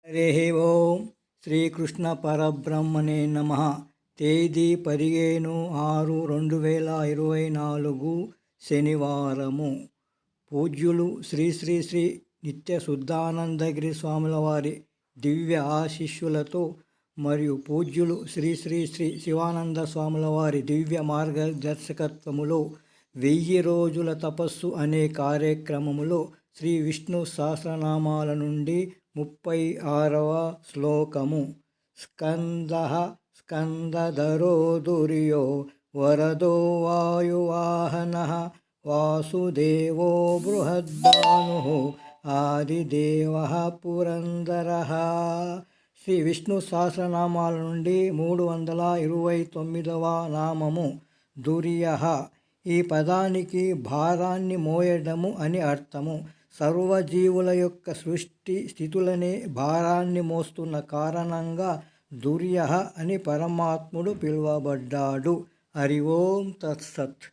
హరి ఓం శ్రీకృష్ణ పరబ్రహ్మణే నమ. తేదీ 15/6/2024 శనివారము. పూజ్యులు శ్రీ శ్రీ శ్రీ నిత్య శుద్ధానందగిరి స్వాముల వారి దివ్య ఆశీస్సులతో మరియు పూజ్యులు శ్రీ శ్రీ శ్రీ శివానంద స్వాముల వారి దివ్య మార్గదర్శకత్వములో 1000 రోజుల తపస్సు అనే కార్యక్రమములో శ్రీ విష్ణు సహస్రనామాల నుండి 36వ శ్లోకము. స్కందః స్కందధరో దుర్యో వరదో వాయువాహనః వాసుదేవో బృహద్భానుః ఆదిదేవః పురందరః. శ్రీ విష్ణు సహస్రనామాల నుండి 329వ నామము దుర్యః. ఈ పదానికి భారాన్ని మోయడము అని అర్థము. సర్వజీవుల యొక్క సృష్టి స్థితులనే భారాన్ని మోస్తున్న కారణంగా దుర్యః అని పరమాత్ముడు పిలువబడ్డాడు. హరి ఓం తత్సత్.